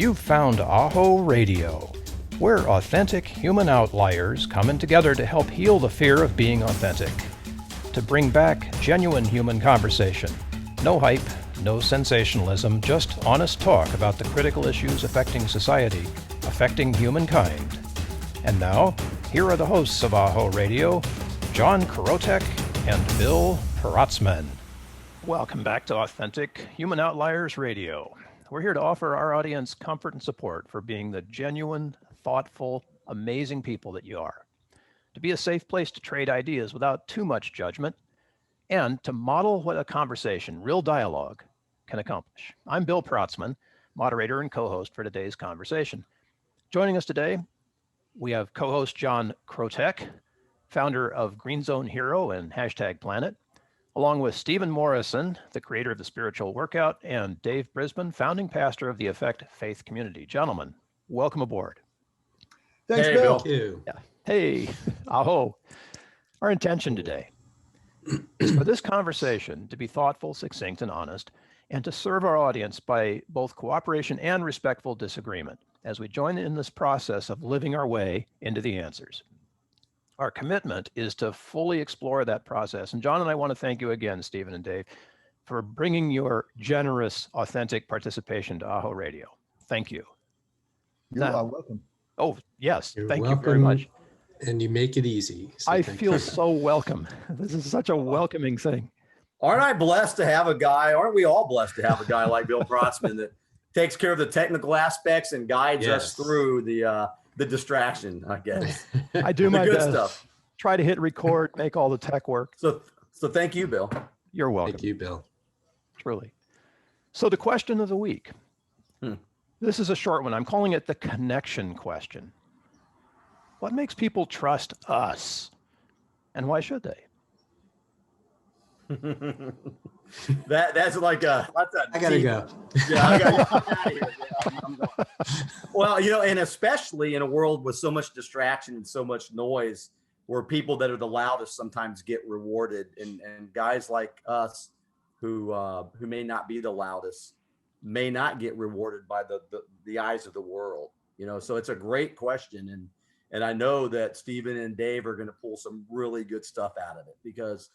You've found AHO Radio. We're authentic human outliers coming together to help heal the fear of being authentic. To bring back genuine human conversation. No hype, no sensationalism, just honest talk about the critical issues affecting society, affecting humankind. And now, here are the hosts of AHO Radio, John Krotec and Bill Protzmann. Welcome back to Authentic Human Outliers Radio. We're here to offer our audience comfort and support for being the genuine, thoughtful, amazing people that you are. To be a safe place to trade ideas without too much judgment, and to model what a conversation, real dialogue, can accomplish. I'm Bill Protzmann, moderator and co-host for today's conversation. Joining us today, we have co-host John Krotec, founder of Green Zone Hero and #Planet, along with Stephen Morrison, the creator of the Spiritual Workout, and Dave Brisbin, founding pastor of the Effect Faith Community. Gentlemen, welcome aboard. Thanks, Bill. Thank you. Yeah. Hey, aho. Our intention today is for this conversation to be thoughtful, succinct, and honest, and to serve our audience by both cooperation and respectful disagreement as we join in this process of living our way into the answers. Our commitment is to fully explore that process. And John and I want to thank you again, Stephen and Dave, for bringing your generous, authentic participation to AHO Radio. Thank you. You are welcome. Oh, yes. You're Thank welcome, you very much. And you make it easy. So I thank feel you. so welcome. This is such a welcoming thing. Aren't I blessed to have a guy? Aren't we all blessed to have a guy like Bill Protzmann that takes care of the technical aspects and guides us through the distraction, I guess. I do my good best. Stuff. Try to hit record, make all the tech work. So thank you, Bill. You're welcome. Thank you, Bill. Truly. So the question of the week. This is a short one. I'm calling it the connection question. What makes people trust us? And why should they? that's like a I gotta go. Yeah, I gotta get out of here. Yeah, I'm going. Well, and especially in a world with so much distraction and so much noise, where people that are the loudest sometimes get rewarded, and guys like us who may not be the loudest may not get rewarded by the eyes of the world. So it's a great question, and I know that Stephen and Dave are going to pull some really good stuff out of it, because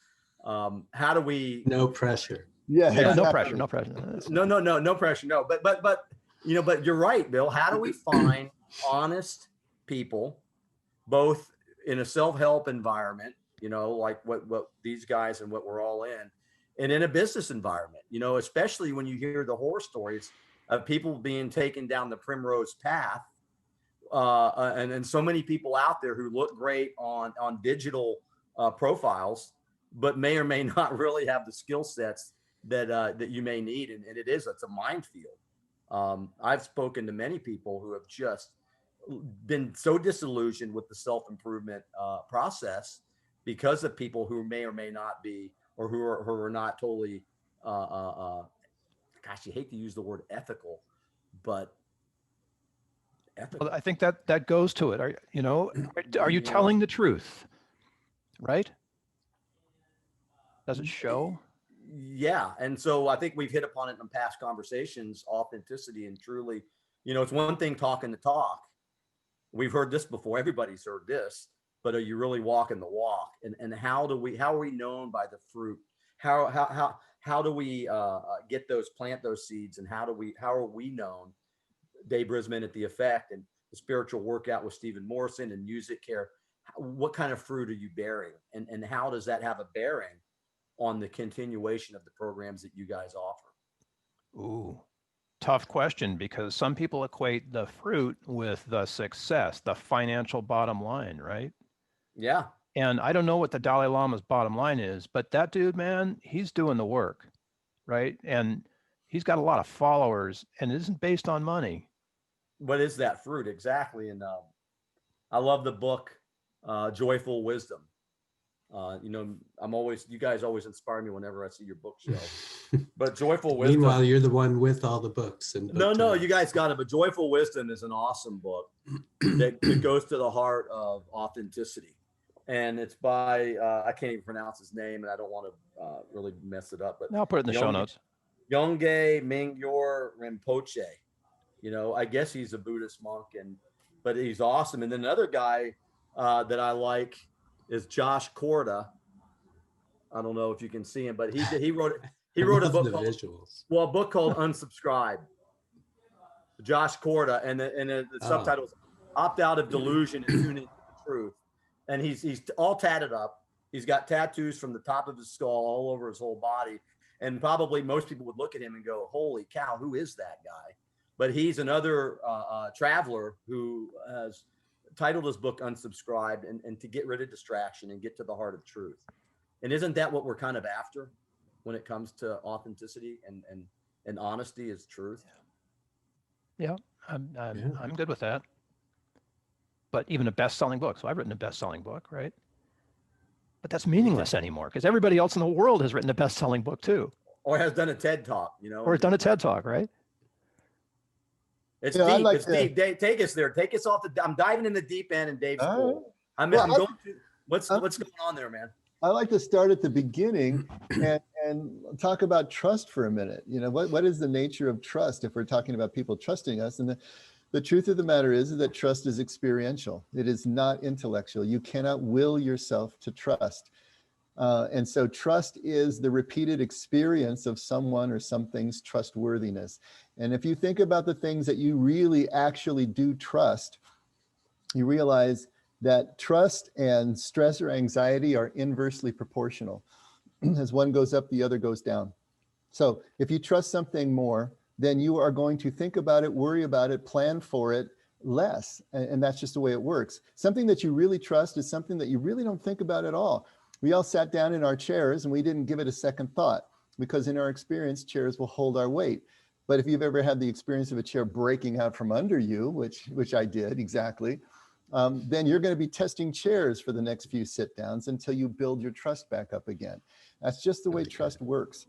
how do we? No pressure. Yeah. No pressure. No pressure. No pressure. No, but you're right, Bill. How do we find honest people, both in a self-help environment, like what these guys and what we're all in, and in a business environment, especially when you hear the horror stories of people being taken down the primrose path, and so many people out there who look great on digital profiles, but may or may not really have the skill sets that you may need, and it's a minefield. I've spoken to many people who have just been so disillusioned with the self-improvement process because of people who may or may not be, or who are not totally, gosh, you hate to use the word ethical, but ethical. Well, I think that goes to it. Are you telling the truth? Right? Does it show? Yeah. And so I think we've hit upon it in past conversations, authenticity, and truly, it's one thing talking the talk. We've heard this before. Everybody's heard this, but are you really walking the walk? And how are we known by the fruit? How do we plant those seeds? And how are we known? Dave Brisbin at the Effect, and the Spiritual Workout with Stephen Morrison, and Music Care. What kind of fruit are you bearing? And how does that have a bearing on the continuation of the programs that you guys offer? Ooh, tough question, because some people equate the fruit with the success, the financial bottom line, right? Yeah. And I don't know what the Dalai Lama's bottom line is, but that dude, man, he's doing the work, right? And he's got a lot of followers, and it isn't based on money. What is that fruit exactly? And I love the book, Joyful Wisdom. You guys always inspire me whenever I see your bookshelf. But Joyful Wisdom. Meanwhile, you're the one with all the books. And No, you guys got it. But Joyful Wisdom is an awesome book that goes to the heart of authenticity. And it's by, I can't even pronounce his name, and I don't want to really mess it up. But I'll put it in the show notes. Yongey Mingyur Rinpoche. I guess he's a Buddhist monk, but he's awesome. And then another guy that I like is Josh Corda. I don't know if you can see him, but he wrote a book called a book called Unsubscribe. Josh Corda, and the subtitle is "Opt Out of Delusion and Tune Into the Truth." And he's all tatted up. He's got tattoos from the top of his skull all over his whole body. And probably most people would look at him and go, "Holy cow, who is that guy?" But he's another traveler who has titled his book Unsubscribed, and to get rid of distraction and get to the heart of truth. And isn't that what we're kind of after when it comes to authenticity and honesty is truth? Yeah, I'm good with that. But even a best-selling book. So I've written a best-selling book, right? But that's meaningless anymore because everybody else in the world has written a best-selling book too. Or has done a TED Talk, Or has done a TED Talk, right? It's deep. It's deep. Dave, take us there. Take us off I'm diving in the deep end in Dave's pool. What's going on there, man? I like to start at the beginning and talk about trust for a minute. What is the nature of trust if we're talking about people trusting us? And the truth of the matter is that trust is experiential. It is not intellectual. You cannot will yourself to trust. And so trust is the repeated experience of someone or something's trustworthiness. And if you think about the things that you really actually do trust, you realize that trust and stress or anxiety are inversely proportional. As one goes up, the other goes down. So if you trust something more, then you are going to think about it, worry about it, plan for it less. And that's just the way it works. Something that you really trust is something that you really don't think about at all. We all sat down in our chairs and we didn't give it a second thought because in our experience, chairs will hold our weight. But if you've ever had the experience of a chair breaking out from under you, which I did exactly, then you're going to be testing chairs for the next few sit downs until you build your trust back up again. That's just the way trust works.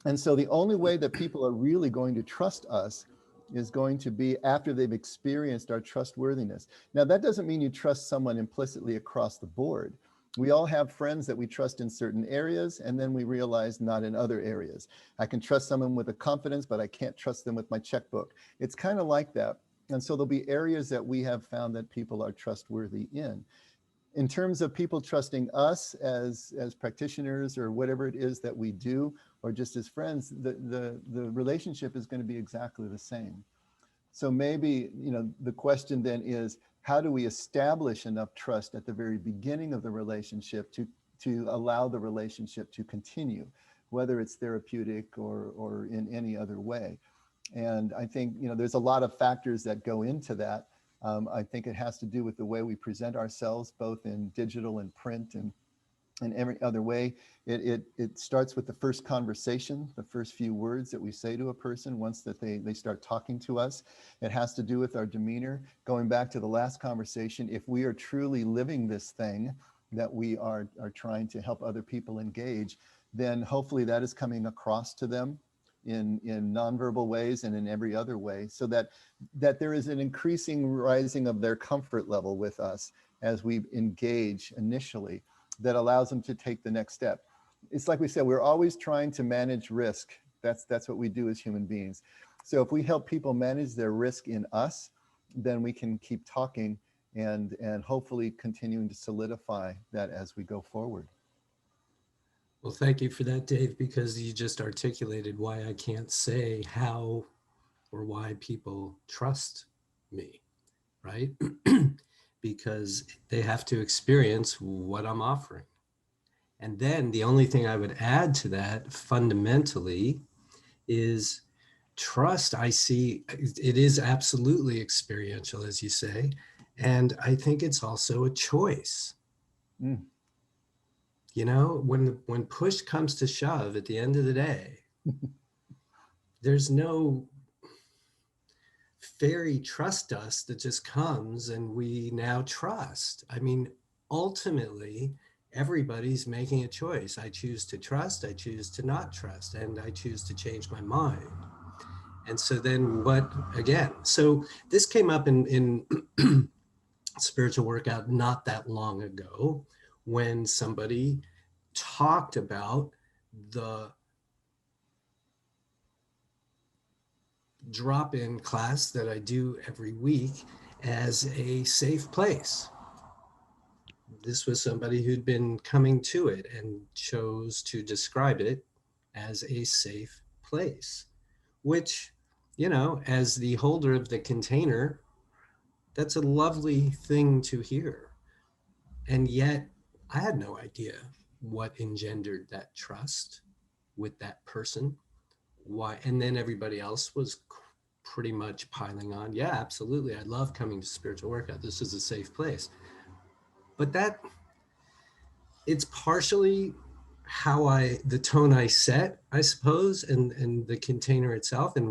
And so the only way that people are really going to trust us is going to be after they've experienced our trustworthiness. Now, that doesn't mean you trust someone implicitly across the board. We all have friends that we trust in certain areas, and then we realize not in other areas. I can trust someone with a confidence, but I can't trust them with my checkbook. It's kind of like that. And so there'll be areas that we have found that people are trustworthy in. In terms of people trusting us as practitioners or whatever it is that we do, or just as friends, the relationship is going to be exactly the same. So maybe, the question then is, how do we establish enough trust at the very beginning of the relationship to allow the relationship to continue, whether it's therapeutic or in any other way? And I think, there's a lot of factors that go into that. I think it has to do with the way we present ourselves, both in digital and print and every other way. It starts with the first conversation, the first few words that we say to a person once that they start talking to us. It has to do with our demeanor. Going back to the last conversation, if we are truly living this thing that we are trying to help other people engage, then hopefully that is coming across to them in nonverbal ways and in every other way, so that there is an increasing rising of their comfort level with us as we engage initially, that allows them to take the next step. It's like we said, we're always trying to manage risk. That's what we do as human beings. So if we help people manage their risk in us, then we can keep talking and hopefully continuing to solidify that as we go forward. Well, thank you for that, Dave, because you just articulated why I can't say how or why people trust me, right? Because they have to experience what I'm offering. And then the only thing I would add to that fundamentally is trust. I see it is absolutely experiential, as you say. And I think it's also a choice. Mm. When push comes to shove at the end of the day, there's no fairy trust us that just comes and we now trust. I mean, ultimately, everybody's making a choice. I choose to trust, I choose to not trust, and I choose to change my mind. And so then so this came up in spiritual workout not that long ago, when somebody talked drop-in class that I do every week as a safe place. This was somebody who'd been coming to it and chose to describe it as a safe place, which, you know, as the holder of the container, that's a lovely thing to hear. And yet I had no idea what engendered that trust with that person. Why? And then everybody else was pretty much piling on. Yeah, absolutely. I love coming to spiritual workout. This is a safe place. But that, it's partially the tone I set, I suppose, and the container itself and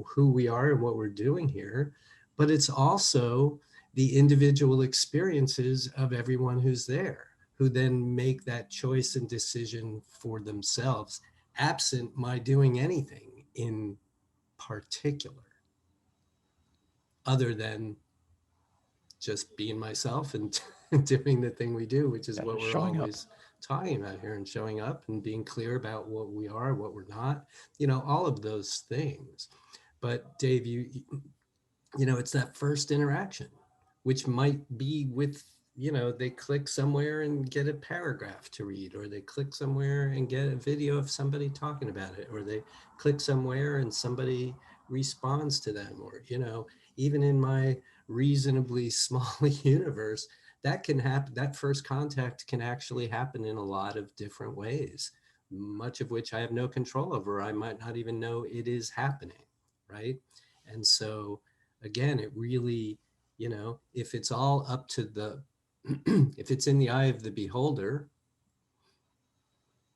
who we are and what we're doing here. But it's also the individual experiences of everyone who's there, who then make that choice and decision for themselves, absent my doing anything in particular, other than just being myself and doing the thing we do, which is what we're always talking about here, and showing up and being clear about what we are, what we're not, you know, all of those things. But Dave, you know, it's that first interaction, which might be with, you know, they click somewhere and get a paragraph to read, or they click somewhere and get a video of somebody talking about it, or they click somewhere and somebody responds to them, or, you know, even in my reasonably small universe, that can happen. That first contact can actually happen in a lot of different ways, much of which I have no control over. I might not even know it is happening, right? And so, again, it really, you know, if it's all up to the, if it's in the eye of the beholder,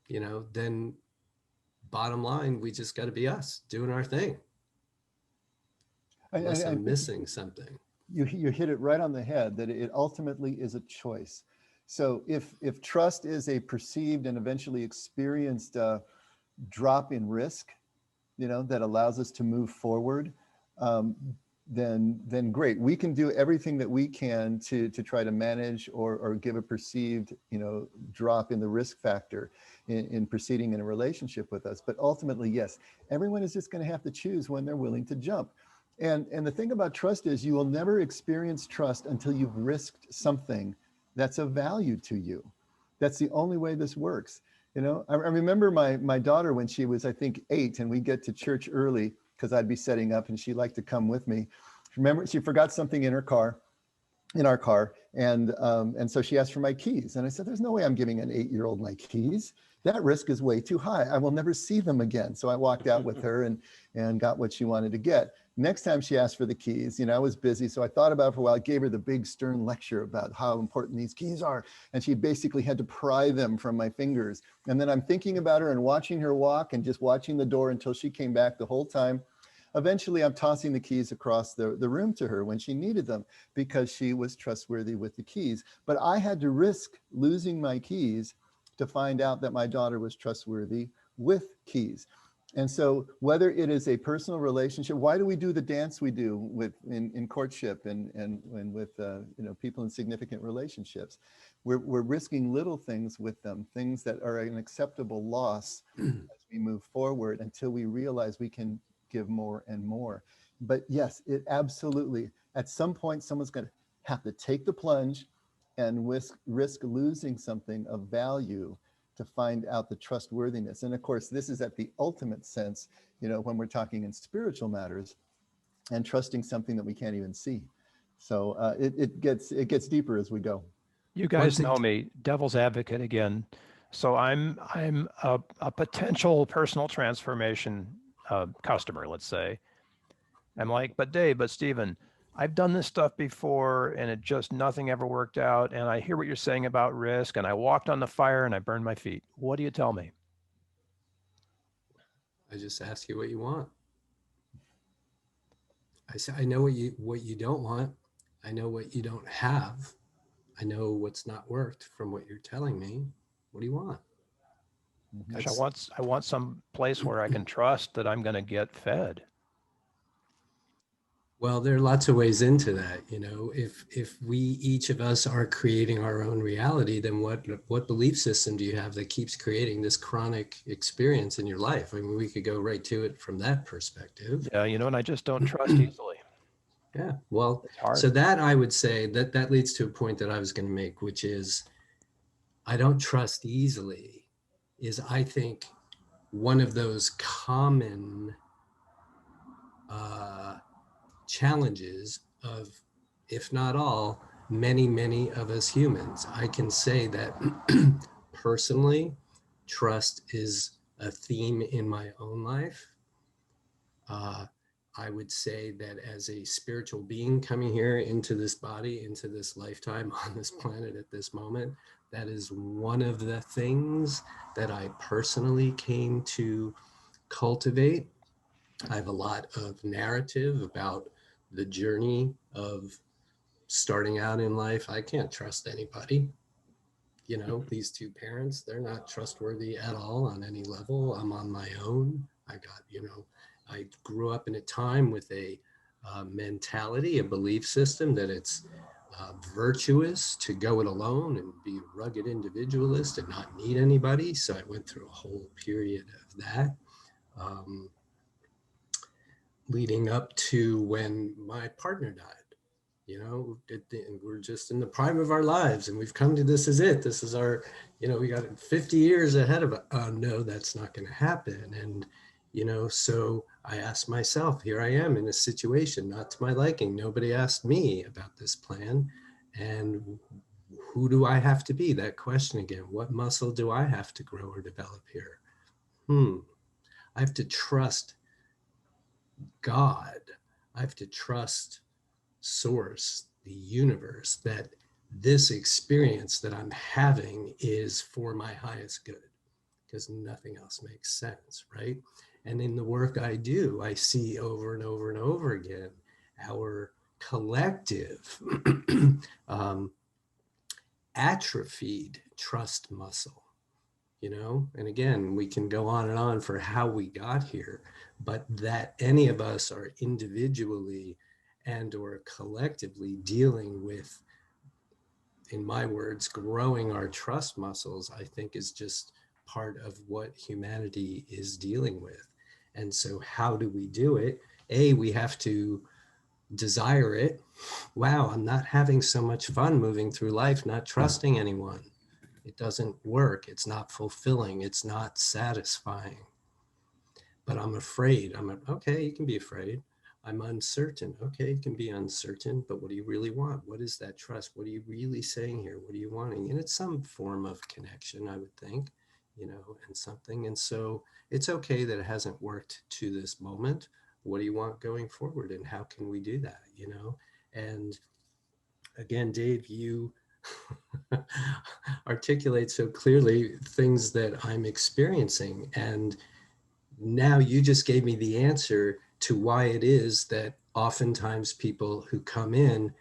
you know, then bottom line, we just got to be us doing our thing. Unless I'm missing something. You hit it right on the head, that it ultimately is a choice. So if trust is a perceived and eventually experienced drop in risk, you know, that allows us to move forward, then great. We can do everything that we can to try to manage or give a perceived, you know, drop in the risk factor in proceeding in a relationship with us. But ultimately, yes, everyone is just going to have to choose when they're willing to jump. And the thing about trust is you will never experience trust until you've risked something that's of value to you. That's the only way this works. You know, I remember my daughter when she was, I think, 8, and we'd get to church early because I'd be setting up and she liked to come with me. Remember, she forgot something in our car, and so she asked for my keys. And I said, there's no way I'm giving an 8-year-old my keys. That risk is way too high. I will never see them again. So I walked out with her and got what she wanted to get. Next time she asked for the keys, you know, I was busy. So I thought about it for a while. I gave her the big stern lecture about how important these keys are. And she basically had to pry them from my fingers. And then I'm thinking about her and watching her walk and just watching the door until she came back the whole time. Eventually, I'm tossing the keys across the room to her when she needed them because she was trustworthy with the keys. But I had to risk losing my keys to find out that my daughter was trustworthy with keys. And so whether it is a personal relationship, why do we do the dance we do in courtship and with you know, people in significant relationships? We're risking little things with them, things that are an acceptable loss as we move forward until we realize we can give more and more. But yes, it absolutely, at some point, someone's going to have to take the plunge and risk losing something of value to find out the trustworthiness. And of course, this is at the ultimate sense, you know, when we're talking in spiritual matters and trusting something that we can't even see. So it gets deeper as we go. You guys know me, devil's advocate again. So I'm a potential personal transformation customer, let's say. I'm like, but Dave, but Stephen, I've done this stuff before and it just, nothing ever worked out. And I hear what you're saying about risk, and I walked on the fire and I burned my feet. What do you tell me? I just ask you what you want. I say, I know what you don't want. I know what you don't have. I know what's not worked from what you're telling me. What do you want? Gosh, I want some place where I can trust that I'm going to get fed. Well, there are lots of ways into that. You know, if we each of us are creating our own reality, then what belief system do you have that keeps creating this chronic experience in your life? I mean, we could go right to it from that perspective. Yeah, and I just don't trust easily. Yeah. Well, It's hard. so that I would say that leads to a point that I was going to make, which is I don't trust easily is I think one of those common challenges of, if not all, many of us humans. I can say that personally, trust is a theme in my own life. I would say that as a spiritual being coming here into this body, into this lifetime on this planet at this moment, that is one of the things that I personally came to cultivate. I have a lot of narrative about the journey of starting out in life. I can't trust anybody. You know, these two parents, they're not trustworthy at all on any level. I'm on my own. I grew up in a time with a mentality, a belief system that it's virtuous to go it alone and be a rugged individualist and not need anybody. So I went through a whole period of that. Leading up to when my partner died. You know, we're just in the prime of our lives and we've come to this is it. This is our, we got 50 years ahead of it. No, that's not going to happen. And, so I asked myself, here I am in a situation, not to my liking. Nobody asked me about this plan. And who do I have to be? That question again, what muscle do I have to grow or develop here? I have to trust God. I have to trust source, the universe, that this experience that I'm having is for my highest good, because nothing else makes sense, right? And in the work I do, I see over and over and over again our collective atrophied trust muscle. And again, we can go on and on for how we got here, but that any of us are individually and or collectively dealing with, in my words, growing our trust muscles, I think is just part of what humanity is dealing with. And so how do we do it? We have to desire it. Wow, I'm not having so much fun moving through life, not trusting anyone. It doesn't work. It's not fulfilling. It's not satisfying. But I'm afraid. Okay, you can be afraid. I'm uncertain. Okay, you can be uncertain, but what do you really want? What is that trust? What are you really saying here? What are you wanting? And it's some form of connection, I would think, and something. And so it's okay that it hasn't worked to this moment. What do you want going forward? And how can we do that? And again, Dave, you articulate so clearly things that I'm experiencing. And now you just gave me the answer to why it is that oftentimes people who come in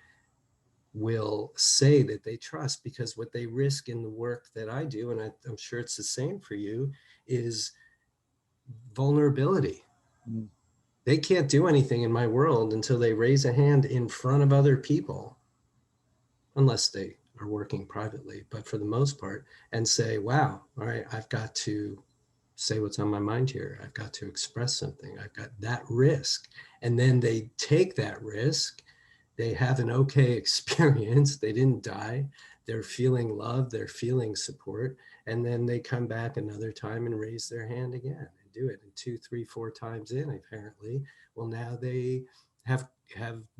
will say that they trust, because what they risk in the work that I do, and I'm sure it's the same for you, is vulnerability. They can't do anything in my world until they raise a hand in front of other people, unless they are working privately, but for the most part, and say, wow, all right, I've got to say what's on my mind here. I've got to express something. I've got that risk. And then they take that risk. They have an okay experience. They didn't die. They're feeling love. They're feeling support. And then they come back another time and raise their hand again and do it. And 2, 3, 4 times in, apparently, well, now they have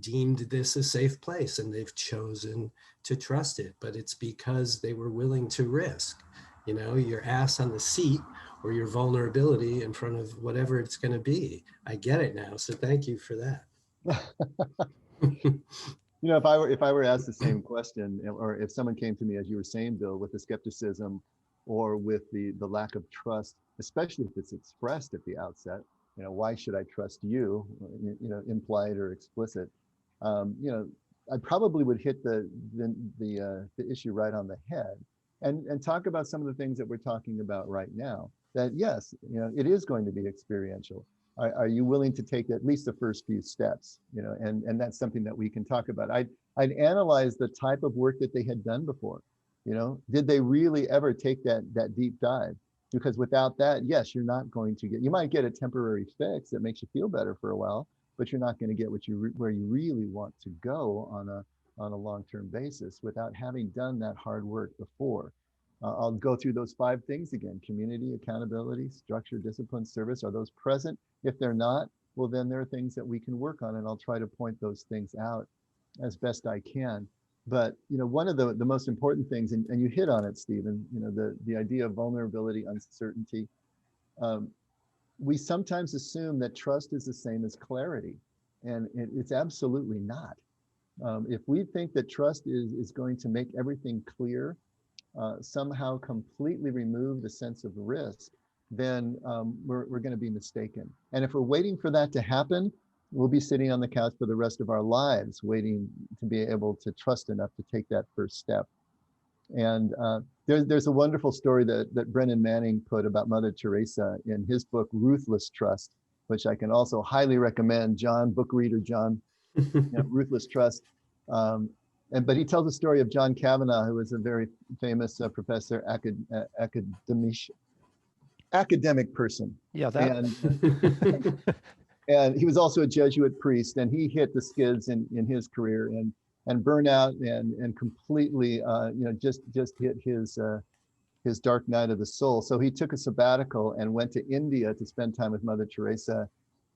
deemed this a safe place and they've chosen to trust it. But it's because they were willing to risk, your ass on the seat or your vulnerability in front of whatever it's going to be. I get it now. So thank you for that. If I were asked the same question, or if someone came to me, as you were saying, Bill, with the skepticism or with the lack of trust, especially if it's expressed at the outset, why should I trust you, implied or explicit, I probably would hit the issue right on the head and talk about some of the things that we're talking about right now. That yes, it is going to be experiential. Are you willing to take at least the first few steps? You know, and that's something that we can talk about. I'd analyze the type of work that they had done before. You know, did they really ever take that deep dive? Because without that, yes, you're not going to get, you might get a temporary fix that makes you feel better for a while, but you're not going to get where you really want to go on a long-term basis without having done that hard work before. I'll go through those 5 things again: community, accountability, structure, discipline, service. Are those present? If they're not, well, then there are things that we can work on, and I'll try to point those things out as best I can. But, you know, one of the most important things, and you hit on it, Stephen, you know, the idea of vulnerability, uncertainty. We sometimes assume that trust is the same as clarity, and it's absolutely not. If we think that trust is going to make everything clear, somehow completely remove the sense of risk, then we're going to be mistaken. And if we're waiting for that to happen, we'll be sitting on the couch for the rest of our lives, waiting to be able to trust enough to take that first step. And there's a wonderful story that Brennan Manning put about Mother Teresa in his book, Ruthless Trust, which I can also highly recommend. John, book reader John, you know, Ruthless Trust. But he tells the story of John Kavanaugh, who was a very famous professor, academic person. Yeah, that. And he was also a Jesuit priest, and he hit the skids in his career and burnout and completely, you know, just hit his dark night of the soul. So he took a sabbatical and went to India to spend time with Mother Teresa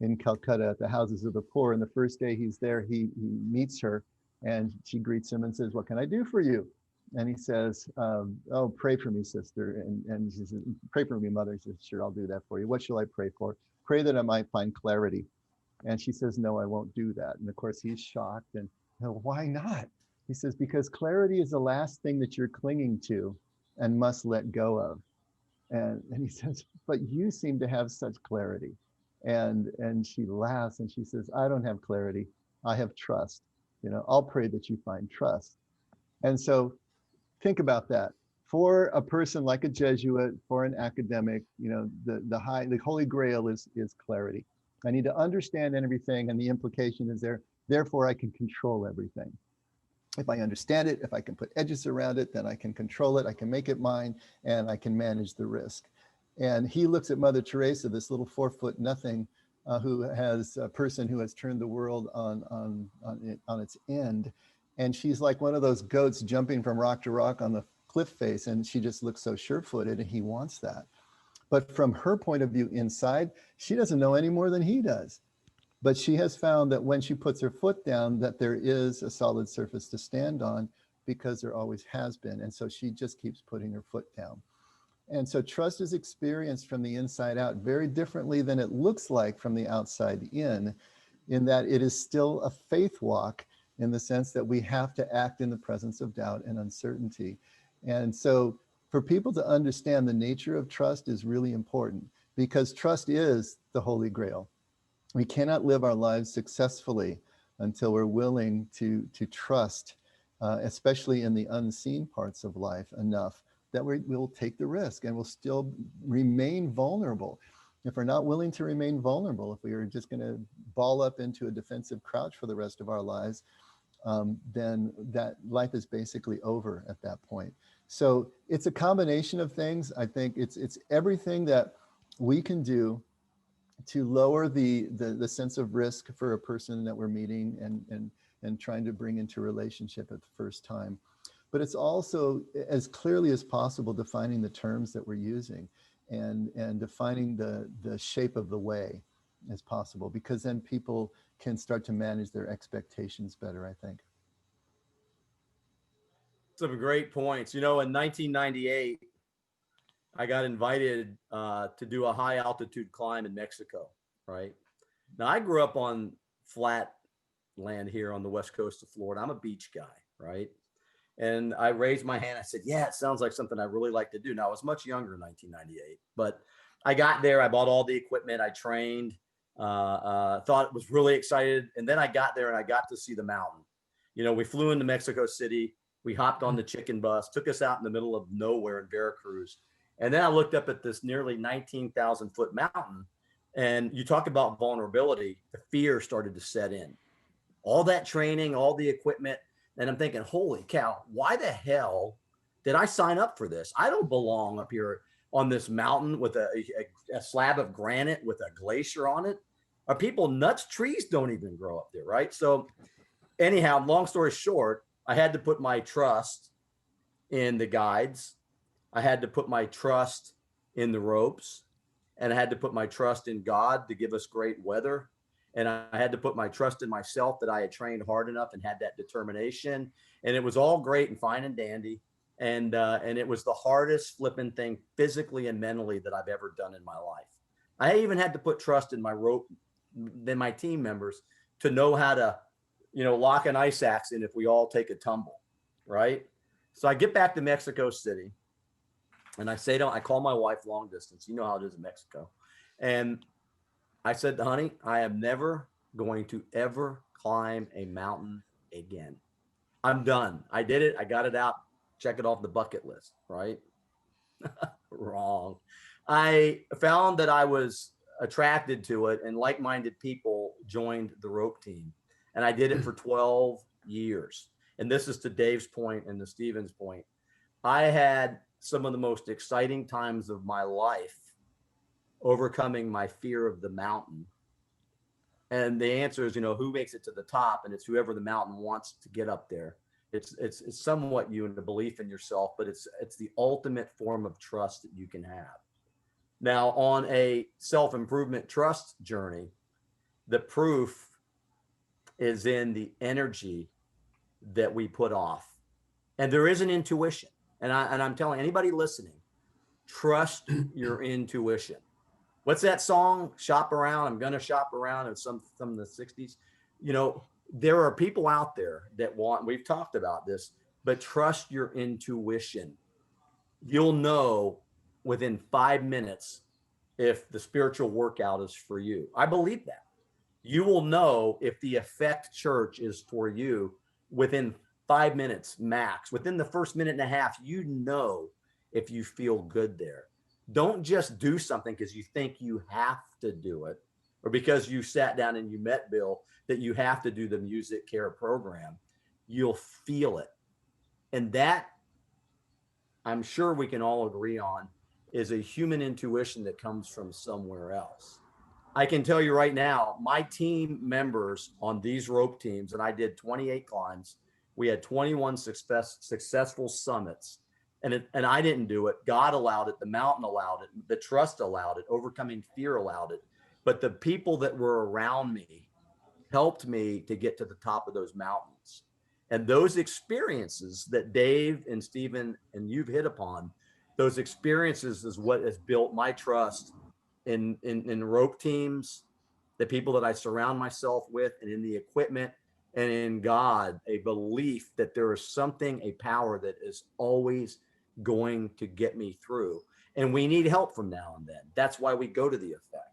in Calcutta at the houses of the poor. And the first day he's there, he meets her, and she greets him and says, "What can I do for you?" And he says, "Oh, pray for me, sister." And she says, "Pray for me, Mother." He says, "Sure, I'll do that for you. What shall I pray for?" "Pray that I might find clarity." And she says, "No, I won't do that." And of course he's shocked, and why not? He says, "Because clarity is the last thing that you're clinging to and must let go of." And he says, "But you seem to have such clarity." And she laughs and she says, "I don't have clarity. I have trust. You know, I'll pray that you find trust." And so think about that. For a person like a Jesuit, for an academic, you know, the Holy Grail is clarity. I need to understand everything, and the implication is there. Therefore, I can control everything. If I understand it, if I can put edges around it, then I can control it. I can make it mine, and I can manage the risk. And he looks at Mother Teresa, this little 4-foot nothing, who has a person who has turned the world on its end, and she's like one of those goats jumping from rock to rock on the cliff face, and she just looks so sure-footed, and he wants that. But from her point of view inside, she doesn't know any more than he does. But she has found that when she puts her foot down, that there is a solid surface to stand on, because there always has been. And so she just keeps putting her foot down. And so trust is experienced from the inside out very differently than it looks like from the outside in that it is still a faith walk, in the sense that we have to act in the presence of doubt and uncertainty. And so for people to understand the nature of trust is really important, because trust is the Holy Grail. We cannot live our lives successfully until we're willing to trust, especially in the unseen parts of life, enough that we'll take the risk and we'll still remain vulnerable. If we're not willing to remain vulnerable, if we are just going to ball up into a defensive crouch for the rest of our lives, then that life is basically over at that point. So it's a combination of things. I think it's everything that we can do to lower the sense of risk for a person that we're meeting and trying to bring into relationship at the first time. But it's also, as clearly as possible, defining the terms that we're using and defining the shape of the way as possible, because then people can start to manage their expectations better, I think. Some great points. You know, in 1998, I got invited to do a high altitude climb in Mexico, right? Now, I grew up on flat land here on the west coast of Florida. I'm a beach guy, right? And I raised my hand. I said, "Yeah, it sounds like something I really like to do." Now, I was much younger in 1998, but I got there. I bought all the equipment. I trained, thought was really excited. And then I got there and I got to see the mountain. You know, we flew into Mexico City. We hopped on the chicken bus, took us out in the middle of nowhere in Veracruz. And then I looked up at this nearly 19,000 foot mountain, And you talk about vulnerability, the fear started to set in. All that training, all the equipment. And I'm thinking, holy cow, why the hell did I sign up for this? I don't belong up here on this mountain with a slab of granite with a glacier on it. Are people nuts? Trees don't even grow up there, right? So anyhow, long story short, I had to put my trust in the guides. I had to put my trust in the ropes, and I had to put my trust in God to give us great weather. And I had to put my trust in myself that I had trained hard enough and had that determination. And it was all great and fine and dandy. And it was the hardest flipping thing physically and mentally that I've ever done in my life. I even had to put trust in my team members to know how to, lock an ice axe in if we all take a tumble, right? So I get back to Mexico City, and I call my wife long distance. You know how it is in Mexico. And I said, honey, I am never going to ever climb a mountain again. I'm done. I did it. I got it out. Check it off the bucket list, right? Wrong. I found that I was attracted to it, and like-minded people joined the rope team. And I did it for 12 years. And this is to Dave's point and to Stephen's point. I had some of the most exciting times of my life overcoming my fear of the mountain. And the answer is, who makes it to the top? And it's whoever the mountain wants to get up there. It's somewhat you and the belief in yourself, but it's the ultimate form of trust that you can have. Now, on a self-improvement trust journey, the proof is in the energy that we put off. And there is an intuition. And I'm telling anybody listening, trust your intuition. What's that song? Shop around. I'm going to shop around. And some of the 60s. There are people out there that we've talked about this, but trust your intuition. You'll know within 5 minutes if the spiritual workout is for you. I believe that. You will know if the Effect Church is for you within 5 minutes max. Within the first minute and a half, if you feel good there. Don't just do something because you think you have to do it, or because you sat down and you met Bill that you have to do the music care program. You'll feel it. And that, I'm sure we can all agree on, is a human intuition that comes from somewhere else. I can tell you right now, my team members on these rope teams, and I did 28 climbs. We had 21 successful summits. And I didn't do it. God allowed it. The mountain allowed it. The trust allowed it. Overcoming fear allowed it. But the people that were around me helped me to get to the top of those mountains. And those experiences that Dave and Stephen and you've hit upon, those experiences is what has built my trust in rope teams, the people that I surround myself with, and in the equipment, and in God, a belief that there is something, a power that is always going to get me through. And we need help from now and then. That's why we go to the Effect.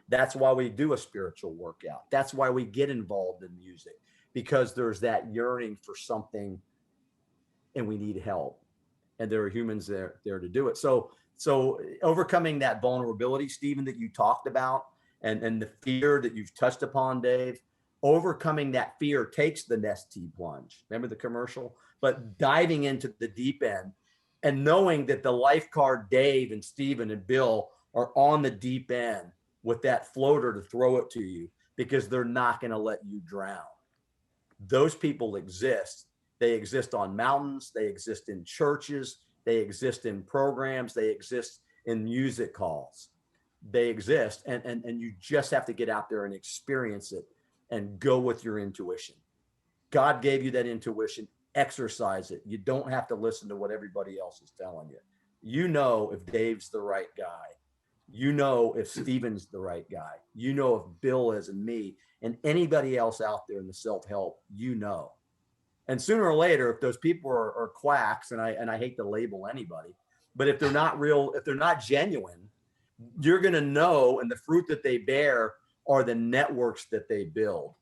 That's why we do a spiritual workout. That's why we get involved in music, because there's that yearning for something and we need help. And there are humans there to do it. So overcoming that vulnerability, Stephen, that you talked about, and the fear that you've touched upon, Dave, overcoming that fear takes the Nestea plunge. Remember the commercial? But diving into the deep end and knowing that the lifeguard Dave and Stephen and Bill are on the deep end with that floater to throw it to you because they're not going to let you drown. Those people exist. They exist on mountains. They exist in churches. They exist in programs. They exist in music halls. They exist. And you just have to get out there and experience it and go with your intuition. God gave you that intuition. Exercise it. You don't have to listen to what everybody else is telling you. You know if Dave's the right guy. You know if Stephen's the right guy. You know if Bill is, and me and anybody else out there in the self-help, you know. And sooner or later, if those people are quacks, and I hate to label anybody, but if they're not real, if they're not genuine, you're going to know, and the fruit that they bear are the networks that they build.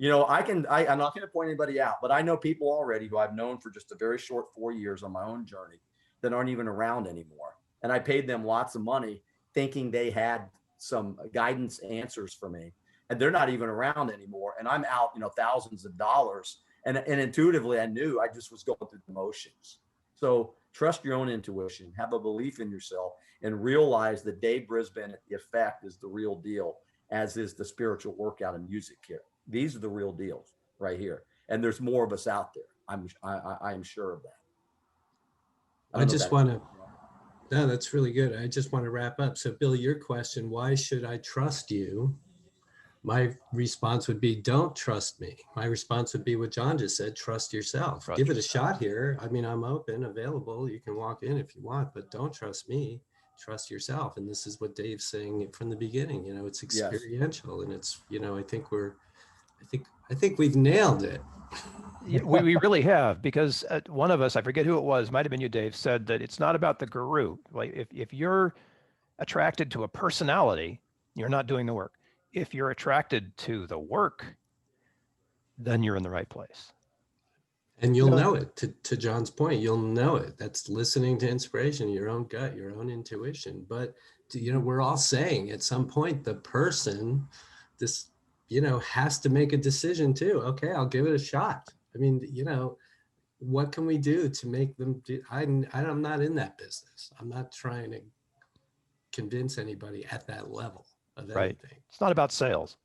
I'm not going to point anybody out, but I know people already who I've known for just a very short 4 years on my own journey that aren't even around anymore. And I paid them lots of money thinking they had some guidance answers for me, and they're not even around anymore. And I'm out, thousands of dollars. And intuitively, I knew I just was going through the motions. So trust your own intuition, have a belief in yourself, and realize that Dave Brisbin at The Effect is the real deal, as is the spiritual workout and music kit. These are the real deals right here. And there's more of us out there. I am sure of that. I just want to, no, that's really good. I just want to wrap up. So Bill, your question, why should I trust you? My response would be, don't trust me. My response would be what John just said, trust yourself. Give it a shot here. I mean, I'm open, available. You can walk in if you want, but don't trust me. Trust yourself. And this is what Dave's saying from the beginning. It's experiential, and it's, I think we've nailed it. We really have, because one of us, I forget who it was, might have been you, Dave, said that it's not about the guru. Like if you're attracted to a personality, you're not doing the work. If you're attracted to the work, then you're in the right place. And you'll know it. To John's point, you'll know it. That's listening to inspiration, your own gut, your own intuition. But, we're all saying at some point, the person, has to make a decision too. Okay, I'll give it a shot. I mean, what can we do to make them do? I'm not in that business. I'm not trying to convince anybody at that level of anything. It's not about sales.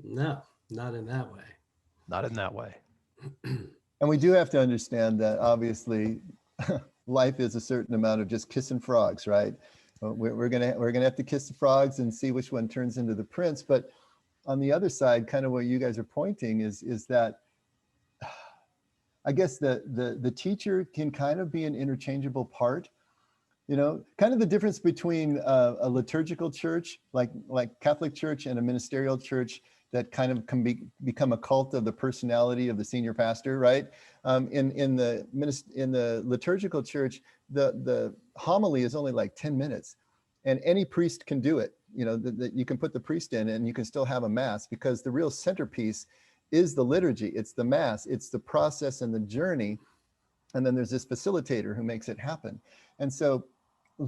No, not in that way. Not in that way. And we do have to understand that obviously life is a certain amount of just kissing frogs, right? We're gonna have to kiss the frogs and see which one turns into the prince. But on the other side, kind of what you guys are pointing is that I guess the teacher can kind of be an interchangeable part. Kind of the difference between a liturgical church, like Catholic Church, and a ministerial church that kind of can become a cult of the personality of the senior pastor, right? In the liturgical church, the homily is only like 10 minutes, and any priest can do it. You can put the priest in, and you can still have a mass, because the real centerpiece is the liturgy. It's the mass. It's the process and the journey, and then there's this facilitator who makes it happen. And so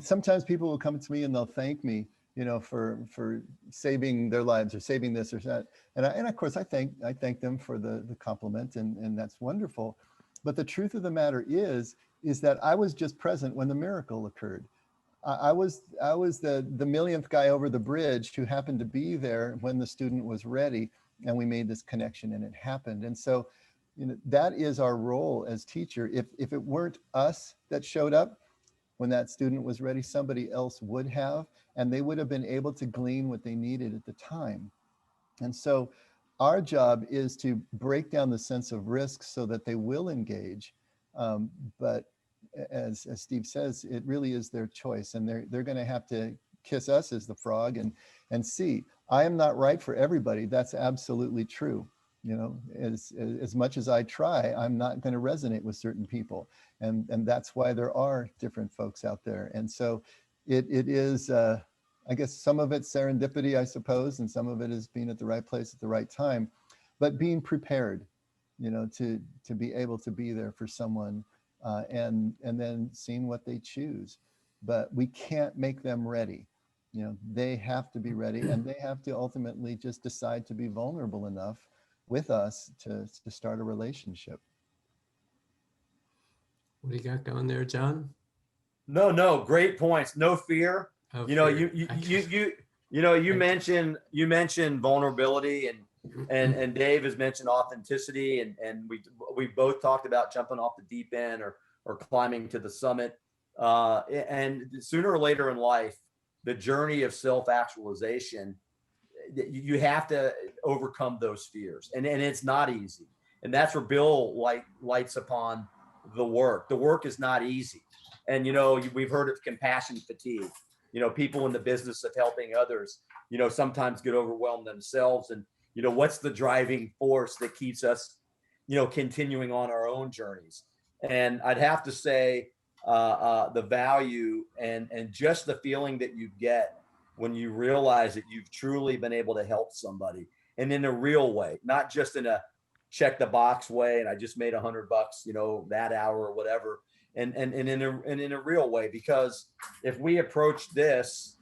sometimes people will come to me and they'll thank me, for saving their lives or saving this or that. And of course I thank them for the compliment, and that's wonderful. But the truth of the matter is that I was just present when the miracle occurred. I was the millionth guy over the bridge who happened to be there when the student was ready, and we made this connection and it happened. And so, that is our role as teacher. If it weren't us that showed up when that student was ready, somebody else would have, and they would have been able to glean what they needed at the time. And so our job is to break down the sense of risk so that they will engage. But as Steve says, it really is their choice, and they're going to have to kiss us as the frog and see. I am not right for everybody. That's absolutely true. As much as I try, I'm not going to resonate with certain people. And that's why there are different folks out there. And so it is, I guess some of it's serendipity, I suppose, and some of it is being at the right place at the right time, but being prepared, to be able to be there for someone, and then seeing what they choose. But we can't make them ready. They have to be ready, and they have to ultimately just decide to be vulnerable enough with us to start a relationship. What do you got going there, John? No, great points. No fear. You mentioned vulnerability, and Dave has mentioned authenticity, and we both talked about jumping off the deep end or climbing to the summit. And sooner or later in life, the journey of self-actualization, you have to overcome those fears, and it's not easy. And that's where Bill lights upon the work. The work is not easy. And, we've heard of compassion fatigue. People in the business of helping others, sometimes get overwhelmed themselves. And, what's the driving force that keeps us, continuing on our own journeys? And I'd have to say the value and just the feeling that you get when you realize that you've truly been able to help somebody, and in a real way, not just in a check the box way, and I just made $100, that hour or whatever, and in a real way. Because if we approach this,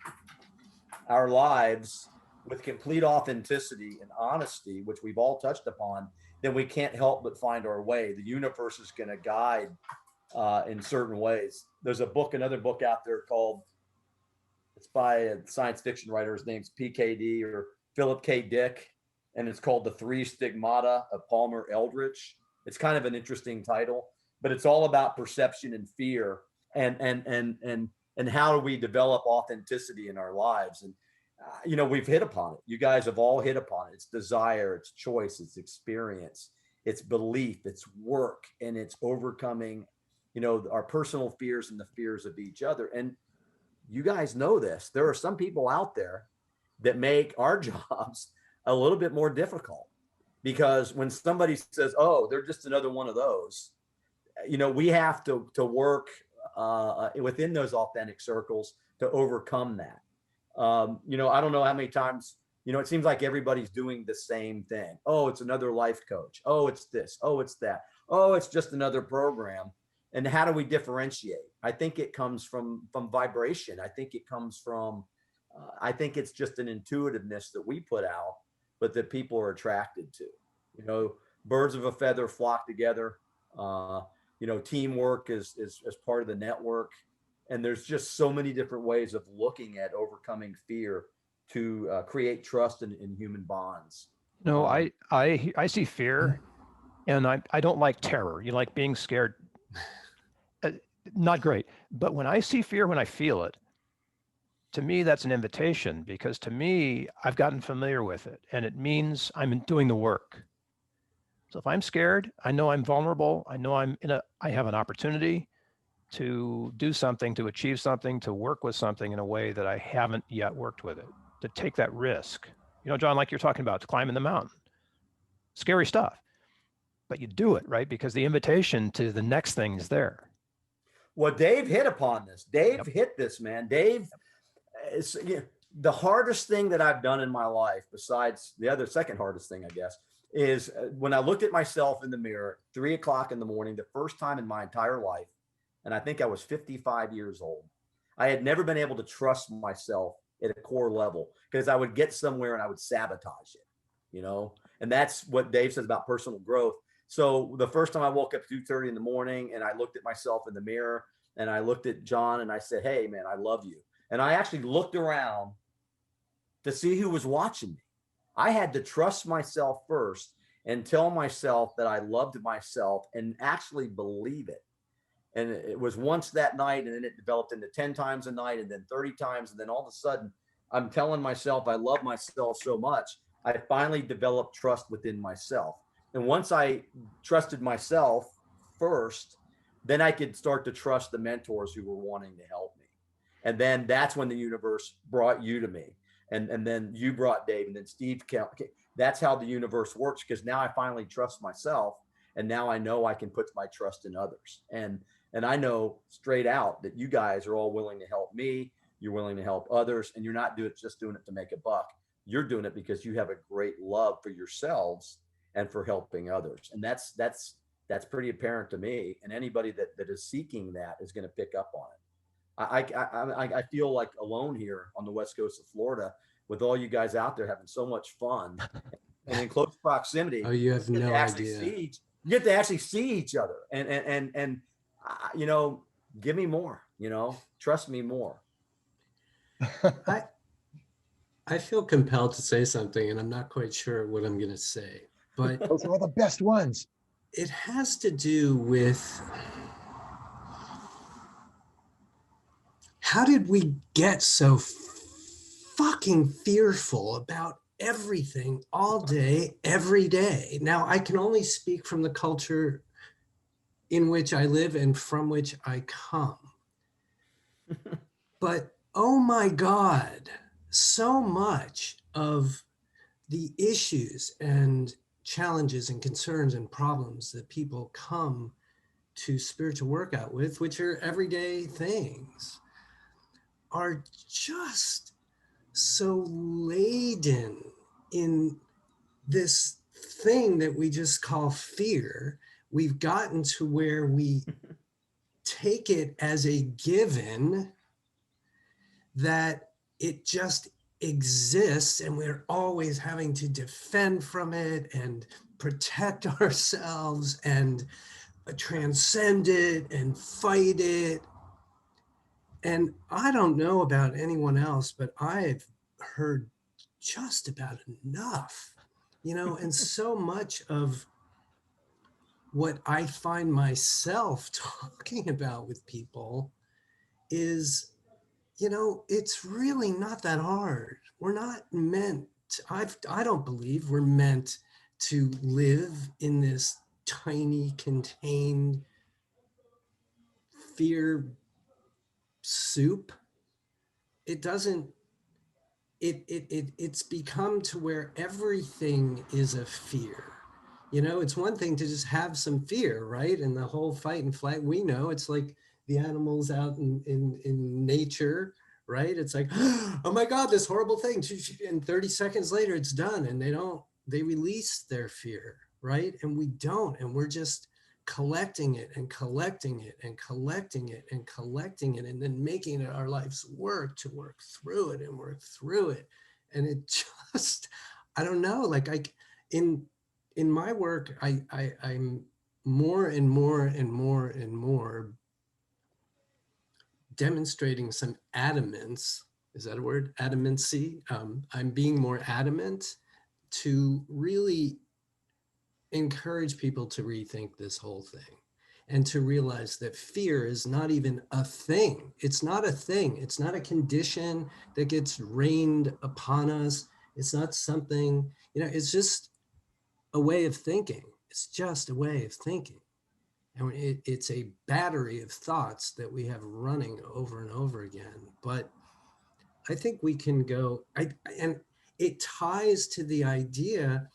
our lives with complete authenticity and honesty, which we've all touched upon, then we can't help but find our way. The universe is going to guide in certain ways. There's another book out there called, it's by a science fiction writer. His name's PKD or Philip K. Dick, and it's called The Three Stigmata of Palmer Eldritch. It's kind of an interesting title, but it's all about perception and fear, and how do we develop authenticity in our lives. And we've hit upon it. You guys have all hit upon it. It's desire, it's choice, it's experience, it's belief, it's work, and it's overcoming, our personal fears and the fears of each other. And you guys know this. There are some people out there that make our jobs a little bit more difficult, because when somebody says, "Oh, they're just another one of those," we have to work within those authentic circles to overcome that. I don't know how many times, it seems like everybody's doing the same thing. Oh, it's another life coach. Oh, it's this. Oh, it's that. Oh, it's just another program. And how do we differentiate? I think it comes from vibration. I think it comes from, I think it's just an intuitiveness that we put out, but that people are attracted to. Birds of a feather flock together. Teamwork is part of the network. And there's just so many different ways of looking at overcoming fear to create trust in human bonds. I see fear, and I don't like terror. You like being scared. Not great. But when I see fear, when I feel it, to me, that's an invitation, because to me, I've gotten familiar with it, and it means I'm doing the work. So if I'm scared, I know I'm vulnerable. I know I have an opportunity to do something, to achieve something, to work with something in a way that I haven't yet worked with it, to take that risk. John, like you're talking about, climbing the mountain, scary stuff, but you do it, right? Because the invitation to the next thing is there. Well, Dave hit upon this. Dave hit this, man. Dave, is the hardest thing that I've done in my life, besides the second hardest thing, I guess, is when I looked at myself in the mirror, 3 o'clock in the morning, the first time in my entire life, and I think I was 55 years old. I had never been able to trust myself at a core level, because I would get somewhere and I would sabotage it, and that's what Dave says about personal growth. So the first time I woke up at 2:30 in the morning and I looked at myself in the mirror and I looked at John and I said, "Hey, man, I love you." And I actually looked around to see who was watching me. I had to trust myself first and tell myself that I loved myself and actually believe it. And it was once that night, and then it developed into 10 times a night, and then 30 times. And then all of a sudden, I'm telling myself I love myself so much, I finally developed trust within myself. And once I trusted myself first, then I could start to trust the mentors who were wanting to help me. And then that's when the universe brought you to me. And then you brought Dave, and then Steve. That's how the universe works, because now I finally trust myself. And now I know I can put my trust in others. And I know straight out that you guys are all willing to help me. You're willing to help others, and you're not just doing it to make a buck. You're doing it because you have a great love for yourselves and for helping others. And that's pretty apparent to me. And anybody that is seeking that is going to pick up on it. I feel like alone here on the west coast of Florida with all you guys out there having so much fun and in close proximity. Oh, you have no idea. You get to actually see each other and give me more, trust me more. I feel compelled to say something, and I'm not quite sure what I'm going to say, but those are the best ones. It has to do with how did we get so fucking fearful about everything all day, every day? Now, I can only speak from the culture in which I live and from which I come. But, oh my God, so much of the issues and challenges and concerns and problems that people come to spiritual workout with, which are everyday things, are just so laden in this thing that we just call fear. We've gotten to where we take it as a given that it just exists and we're always having to defend from it and protect ourselves and transcend it and fight it. And I don't know about anyone else, but I've heard just about enough, and so much of what I find myself talking about with people is, it's really not that hard. We're not meant, I don't believe we're meant to live in this tiny, contained fear soup. It doesn't, it's become to where everything is a fear. It's one thing to just have some fear, right? And the whole fight and flight, we know it's like the animals out in nature, right? It's like, oh my God, this horrible thing. And 30 seconds later, it's done. And they release their fear, right? And we don't. And we're just collecting it and collecting it and collecting it and collecting it, and then making it our life's work to work through it and work through it. And it just, I don't know, like in my work, I'm more and more and more and more demonstrating some adamance. Is that a word? Adamancy. I'm being more adamant to really encourage people to rethink this whole thing and to realize that fear is not even a thing. It's not a thing. It's not a condition that gets rained upon us. It's not something, it's just a way of thinking. It's just a way of thinking. And it's a battery of thoughts that we have running over and over again. But I think we can go, and it ties to the idea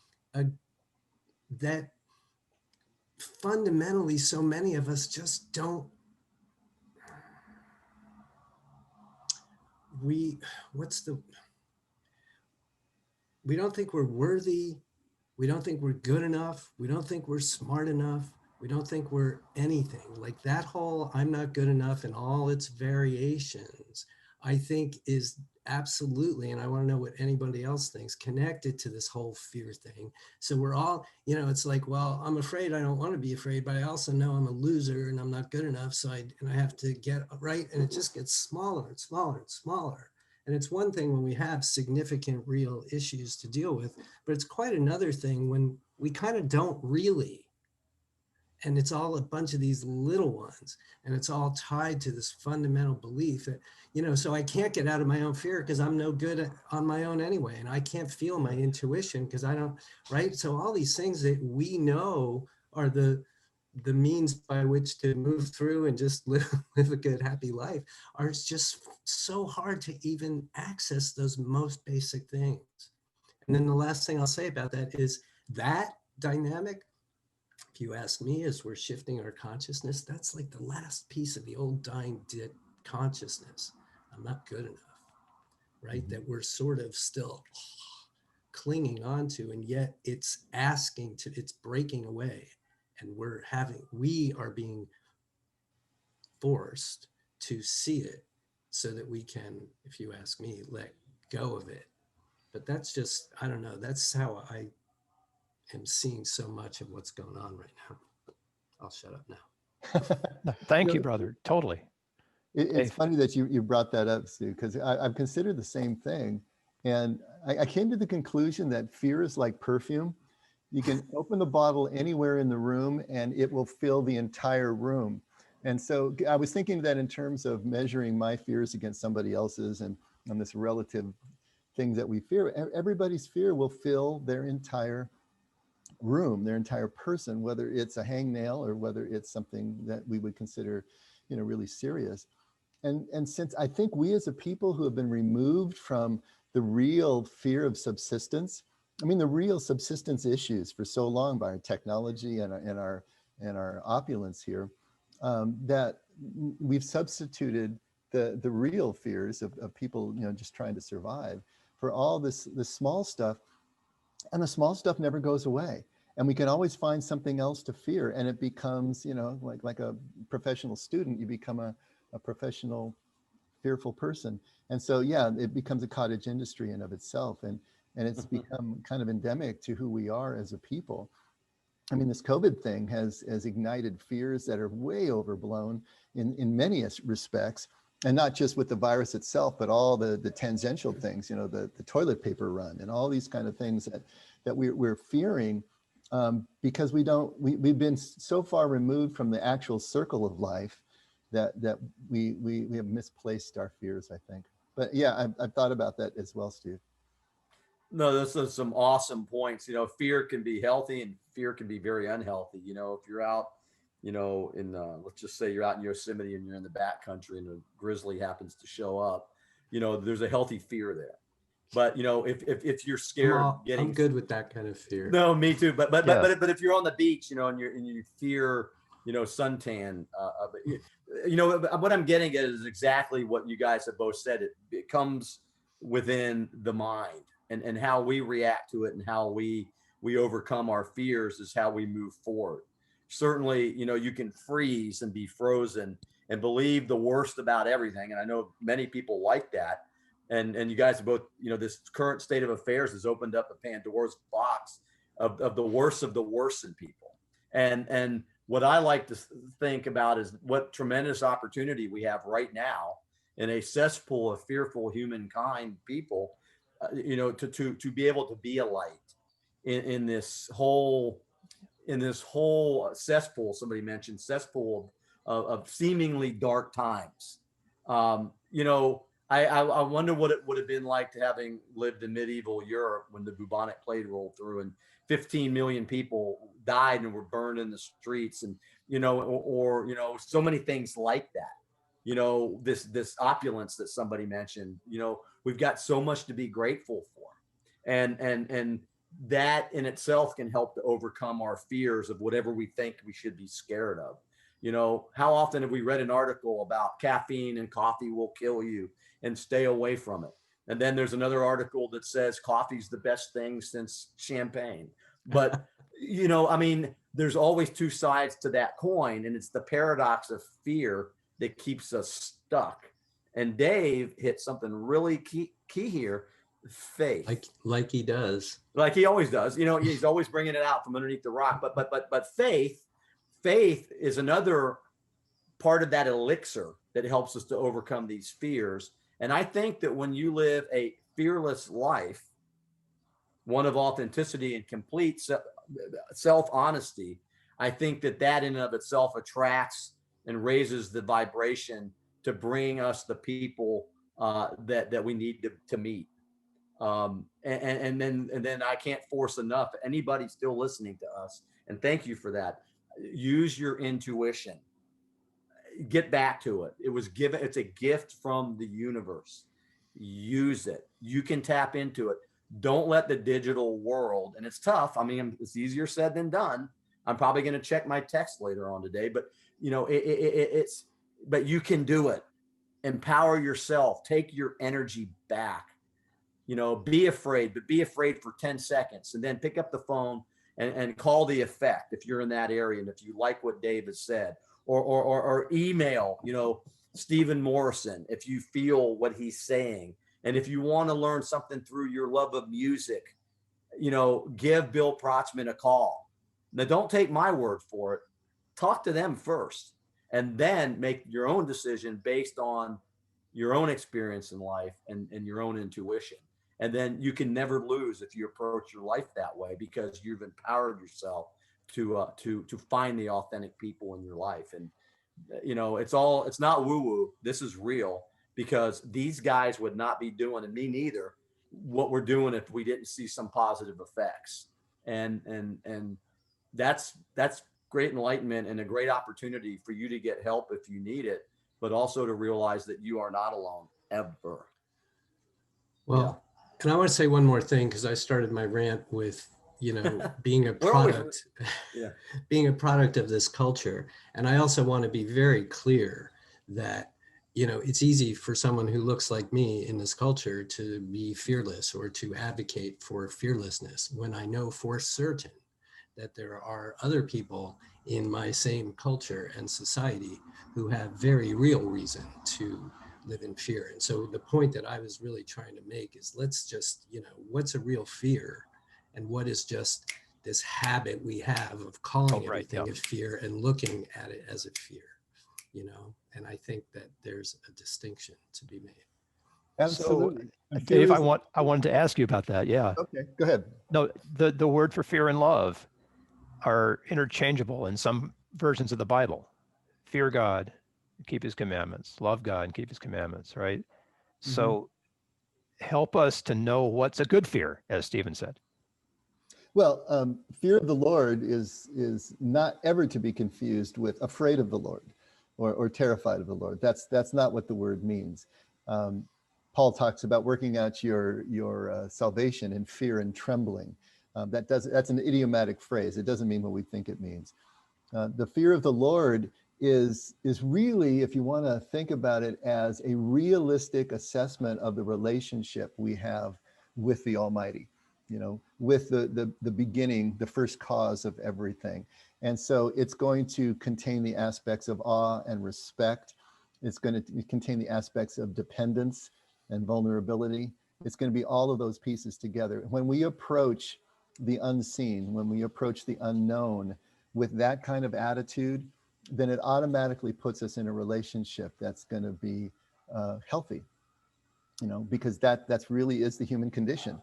that fundamentally so many of us just don't, we don't think we're worthy. We don't think we're good enough. We don't think we're smart enough. We don't think we're anything. Like that whole I'm not good enough and all its variations, I think is absolutely, and I want to know what anybody else thinks, connected to this whole fear thing. So we're all, it's like, well, I'm afraid, I don't want to be afraid, but I also know I'm a loser and I'm not good enough. So I have to get right. And it just gets smaller and smaller and smaller. And it's one thing when we have significant real issues to deal with, but it's quite another thing when we kind of don't really. And it's all a bunch of these little ones, and it's all tied to this fundamental belief that, so I can't get out of my own fear because I'm no good on my own anyway. And I can't feel my intuition because I don't, right? So all these things that we know are the means by which to move through and just live a good, happy life are just so hard to even access those most basic things. And then the last thing I'll say about that is that dynamic, if you ask me, as we're shifting our consciousness, that's like the last piece of the old dying consciousness. I'm not good enough, right? Mm-hmm. That we're sort of still clinging onto, and yet it's breaking away. And we are being forced to see it so that we can, if you ask me, let go of it. But that's just, I don't know, that's how I am seeing so much of what's going on right now. I'll shut up now. Thank you, brother. Totally. It's funny that you brought that up, Stu, because I've considered the same thing. And I came to the conclusion that fear is like perfume. You can open the bottle anywhere in the room and it will fill the entire room. And so I was thinking that in terms of measuring my fears against somebody else's and on this relative things that we fear, everybody's fear will fill their entire room, their entire person, whether it's a hangnail or whether it's something that we would consider, really serious. And since I think we as a people who have been removed from the real fear of subsistence, the real subsistence issues for so long by our technology and our opulence here, that we've substituted the real fears of people, just trying to survive for all this small stuff. And the small stuff never goes away. And we can always find something else to fear. And it becomes, like a professional student, you become a professional fearful person. And so, yeah, it becomes a cottage industry in of itself. And it's become kind of endemic to who we are as a people. I mean, this COVID thing has ignited fears that are way overblown in many respects, and not just with the virus itself, but all the tangential things, you know, the toilet paper run and all these kind of things that we're fearing because we've been so far removed from the actual circle of life that we have misplaced our fears, I think. But yeah, I've thought about that as well, Steve. No, those are some awesome points. You know, fear can be healthy and fear can be very unhealthy. You know, if you're out, you know, in let's just say you're out in Yosemite and you're in the backcountry and a grizzly happens to show up, you know, there's a healthy fear there. But you know, if you're scared, I'm good with that kind of fear. No, me too. But Yeah. but if you're on the beach, you know, and you fear, you know, suntan, you know, what I'm getting at is exactly what you guys have both said. It comes within the mind. And how we react to it and how we overcome our fears is how we move forward. Certainly, you know, you can freeze and be frozen and believe the worst about everything. And I know many people like that. And you guys both, you know, this current state of affairs has opened up a Pandora's box of the worst in people. And what I like to think about is what tremendous opportunity we have right now in a cesspool of fearful humankind people. You know, to be able to be a light in this whole cesspool. Somebody mentioned cesspool of seemingly dark times. You know, I wonder what it would have been like to having lived in medieval Europe when the bubonic plague rolled through and 15 million people died and were burned in the streets, and you know, or you know, so many things like that. You know, this opulence that somebody mentioned, you know, we've got so much to be grateful for. And that in itself can help to overcome our fears of whatever we think we should be scared of. You know, how often have we read an article about caffeine and coffee will kill you and stay away from it? And then there's another article that says coffee's the best thing since champagne. But, you know, I mean, there's always two sides to that coin, and it's the paradox of fear that keeps us stuck. And Dave hit something really key here: faith. Like he does, like he always does. You know, he's always bringing it out from underneath the rock. But faith is another part of that elixir that helps us to overcome these fears. And I think that when you live a fearless life, one of authenticity and complete self-honesty, I think that in and of itself attracts and raises the vibration to bring us the people that we need to meet. And then I can't force enough. Anybody still listening to us, and thank you for that. Use your intuition. Get back to it. It's a gift from the universe. Use it. You can tap into it. Don't let the digital world, and it's tough. I mean, it's easier said than done. I'm probably going to check my text later on today, but you know, but you can do it. Empower yourself. Take your energy back. You know, be afraid, but be afraid for 10 seconds and then pick up the phone and call the effect if you're in that area. And if you like what Dave has said, or email, you know, Steve Morrison, if you feel what he's saying. And if you want to learn something through your love of music, you know, give Bill Protzmann a call. Now, don't take my word for it. Talk to them first, and then make your own decision based on your own experience in life and your own intuition. And then you can never lose if you approach your life that way, because you've empowered yourself to find the authentic people in your life. And you know, it's not woo-woo. This is real, because these guys would not be doing, and me neither, what we're doing if we didn't see some positive effects. And that's great enlightenment and a great opportunity for you to get help if you need it, but also to realize that you are not alone ever. well, and I want to say one more thing, because I started my rant with, you know, being a product, being a product of this culture. And I also want to be very clear that, you know, it's easy for someone who looks like me in this culture to be fearless or to advocate for fearlessness, when I know for certain that there are other people in my same culture and society who have very real reason to live in fear. And so the point that I was really trying to make is, let's just, what's a real fear and what is just this habit we have of calling everything a fear and looking at it as a fear, and I think that there's a distinction to be made. Absolutely. So, Dave, I wanted to ask you about that. Yeah. Okay, go ahead. No, the word for fear and love are interchangeable in some versions of the Bible. Fear God, keep his commandments. Love God and keep his commandments, right? Mm-hmm. So help us to know what's a good fear, as Stephen said. Well, fear of the Lord is not ever to be confused with afraid of the Lord or terrified of the Lord. That's not what the word means. Paul talks about working out your salvation in fear and trembling. That's an idiomatic phrase. It doesn't mean what we think it means. The fear of the Lord is really, if you want to think about it, as a realistic assessment of the relationship we have with the Almighty, with the beginning, the first cause of everything. And so it's going to contain the aspects of awe and respect. It's going to contain the aspects of dependence and vulnerability. It's going to be all of those pieces together. When we approach the unseen, when we approach the unknown with that kind of attitude, then it automatically puts us in a relationship that's going to be healthy, because that's really is the human condition.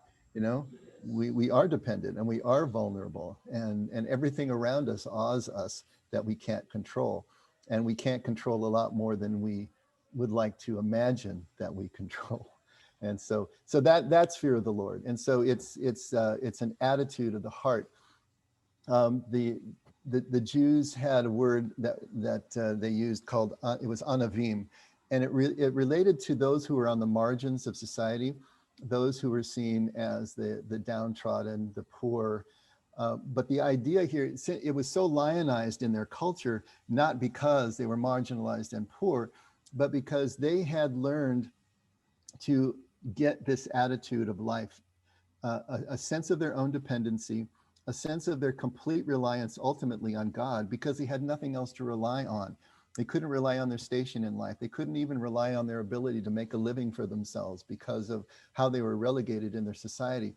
We are dependent and we are vulnerable, and everything around us awes us that we can't control, and we can't control a lot more than we would like to imagine that we control. And so that's fear of the Lord. And so it's an attitude of the heart. The Jews had a word that they used called, it was anavim, and it related to those who were on the margins of society, those who were seen as the downtrodden, the poor. But the idea here, it was so lionized in their culture, not because they were marginalized and poor, but because they had learned to get this attitude of life, a sense of their own dependency, a sense of their complete reliance ultimately on God, because they had nothing else to rely on. They couldn't rely on their station in life. They couldn't even rely on their ability to make a living for themselves because of how they were relegated in their society.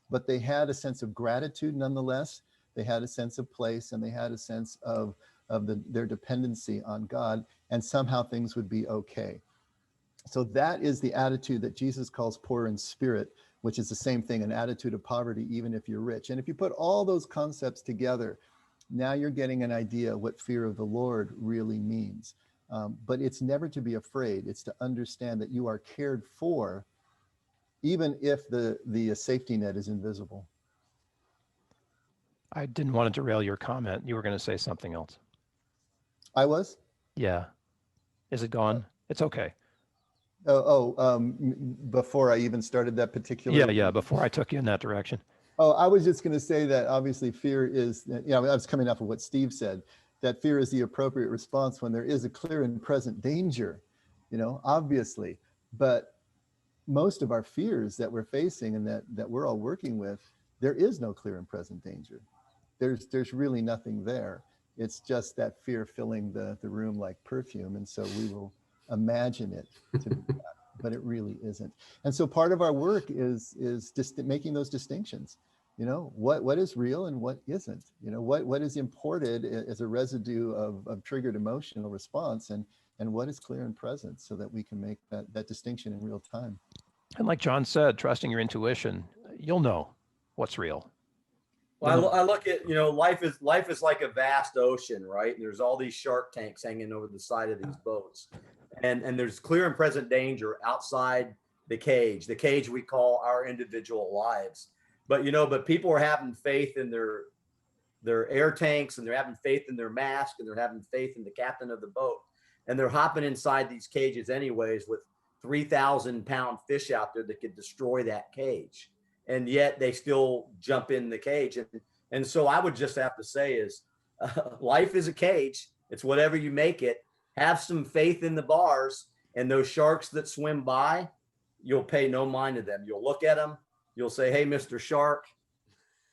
But they had a sense of gratitude nonetheless. They had a sense of place, and they had a sense of their dependency on God, and somehow things would be okay. So that is the attitude that Jesus calls poor in spirit, which is the same thing, an attitude of poverty, even if you're rich. And if you put all those concepts together, now you're getting an idea of what fear of the Lord really means. But it's never to be afraid. It's to understand that you are cared for, even if the safety net is invisible. I didn't want to derail your comment. You were going to say something else. I was? Yeah. Is it gone? It's okay. Before I even started that particular. Yeah. Before I took you in that direction. Oh, I was just going to say that obviously fear is, I was coming off of what Steve said, that fear is the appropriate response when there is a clear and present danger, obviously. But most of our fears that we're facing and that we're all working with, there is no clear and present danger. There's really nothing there. It's just that fear filling the room like perfume. And so we will imagine it to be that, but it really isn't. And so part of our work is just making those distinctions. What is real and what isn't? What is imported as a residue of triggered emotional response, and what is clear and present, so that we can make that distinction in real time. And like John said, trusting your intuition, you'll know what's real. Well, I look at, life is like a vast ocean, right? And there's all these shark tanks hanging over the side of these boats. And there's clear and present danger outside the cage we call our individual lives. But people are having faith in their air tanks, and they're having faith in their mask, and they're having faith in the captain of the boat. And they're hopping inside these cages anyways with 3,000-pound fish out there that could destroy that cage. And yet they still jump in the cage. And so I would just have to say is life is a cage. It's whatever you make it. Have some faith in the bars, and those sharks that swim by, you'll pay no mind to them. You'll look at them. You'll say, hey, Mr. Shark,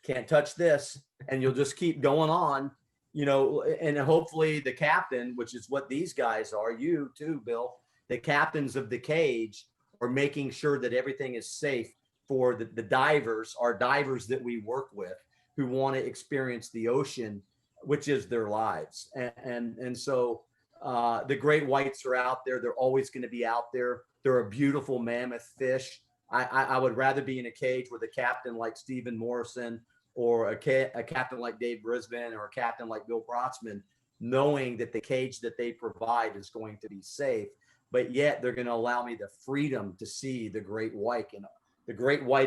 can't touch this. And you'll just keep going on, and hopefully the captain, which is what these guys are, you too, Bill, the captains of the cage are making sure that everything is safe for the divers, our divers that we work with, who want to experience the ocean, which is their lives. And so the great whites are out there. They're always going to be out there. They're a beautiful mammoth fish. I would rather be in a cage with a captain like Steve Morrison, or a captain like Dave Brisbin, or a captain like Bill Protzmann, knowing that the cage that they provide is going to be safe, but yet they're going to allow me the freedom to see the great white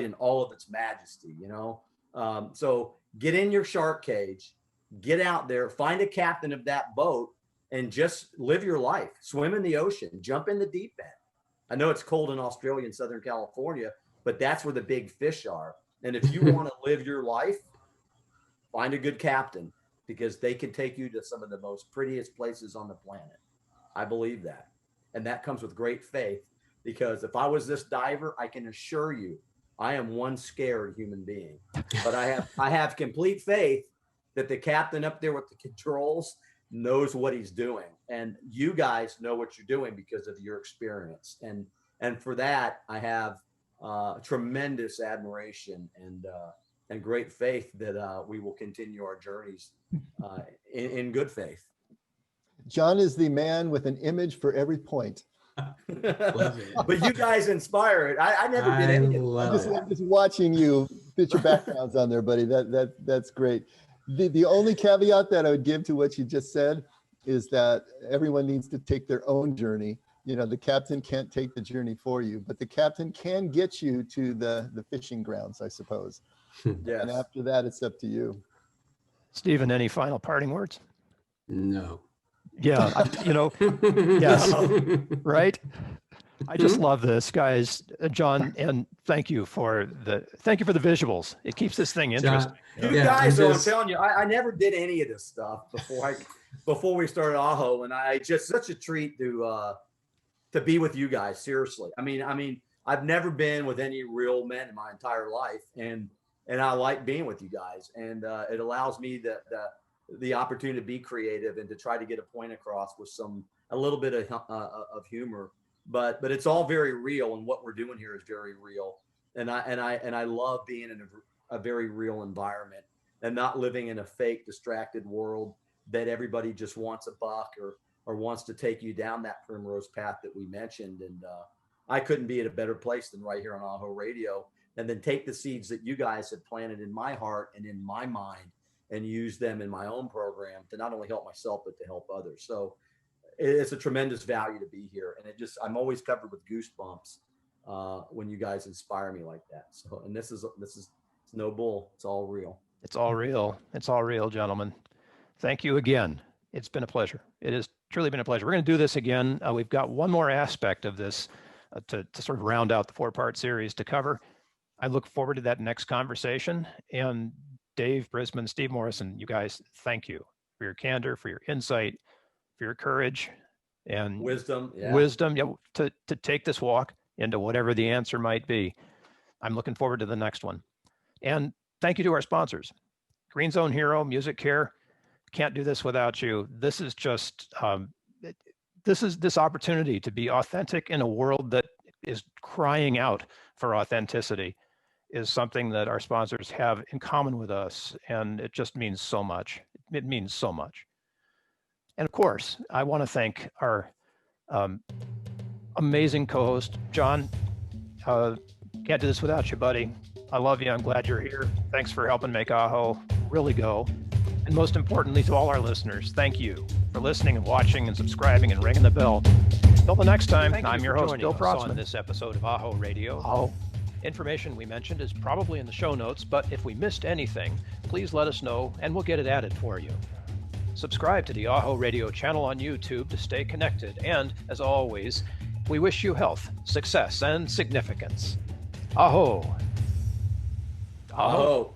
in all of its majesty, you know? So get in your shark cage, get out there, find a captain of that boat, and just live your life. Swim in the ocean, jump in the deep end. I know it's cold in Australia and Southern California, but that's where the big fish are. And if you want to live your life, find a good captain, because they can take you to some of the most prettiest places on the planet. I believe that. And that comes with great faith, because if I was this diver, I can assure you, I am one scared human being. But I have complete faith that the captain up there with the controls knows what he's doing. And you guys know what you're doing because of your experience. And for that, I have tremendous admiration and great faith that we will continue our journeys in good faith. John is the man with an image for every point. Love it. But you guys inspire it. I never did any of that. I'm just watching you fit your backgrounds on there, buddy. That's great. The only caveat that I would give to what you just said is that everyone needs to take their own journey. You know, the captain can't take the journey for you, but the captain can get you to the fishing grounds, I suppose. Yes. And after that, it's up to you. Stephen, any final parting words? No. Yeah, yes, right? I just love this, guys. John, and thank you for the visuals. It keeps this thing interesting. You guys, I'm telling you, I never did any of this stuff before we started AHO, and I just such a treat to be with you guys. Seriously, I mean, I've never been with any real men in my entire life, and I like being with you guys, and it allows me the opportunity to be creative and to try to get a point across with a little bit of humor, but it's all very real, and what we're doing here is very real, and I love being in a very real environment and not living in a fake, distracted world that everybody just wants a buck or wants to take you down that primrose path that we mentioned. And I couldn't be at a better place than right here on AHO Radio, and then take the seeds that you guys have planted in my heart and in my mind and use them in my own program to not only help myself, but to help others. So it's a tremendous value to be here. And I'm always covered with goosebumps when you guys inspire me like that. So, and this is it's no bull. It's all real. It's all real. It's all real, gentlemen. Thank you again. It's been a pleasure. It has truly been a pleasure. We're going to do this again. We've got one more aspect of this to sort of round out the 4-part series to cover. I look forward to that next conversation. And Dave Brisbin, Steve Morrison, you guys, thank you for your candor, for your insight, for your courage and wisdom to take this walk into whatever the answer might be. I'm looking forward to the next one. And thank you to our sponsors, Green Zone Hero, Music Care. Can't do this without you. This is just, this opportunity to be authentic in a world that is crying out for authenticity is something that our sponsors have in common with us. And it just means so much. It means so much. And of course, I want to thank our amazing co-host, John. Can't do this without you, buddy. I love you. I'm glad you're here. Thanks for helping make AHO really go. And most importantly, to all our listeners, thank you for listening and watching and subscribing and ringing the bell. Until the next time, I'm your host, Bill Protzmann. On this episode of AHO Radio. Information we mentioned is probably in the show notes, but if we missed anything, please let us know and we'll get it added for you. Subscribe to the AHO Radio channel on YouTube to stay connected. And as always, we wish you health, success, and significance. AHO. AHO.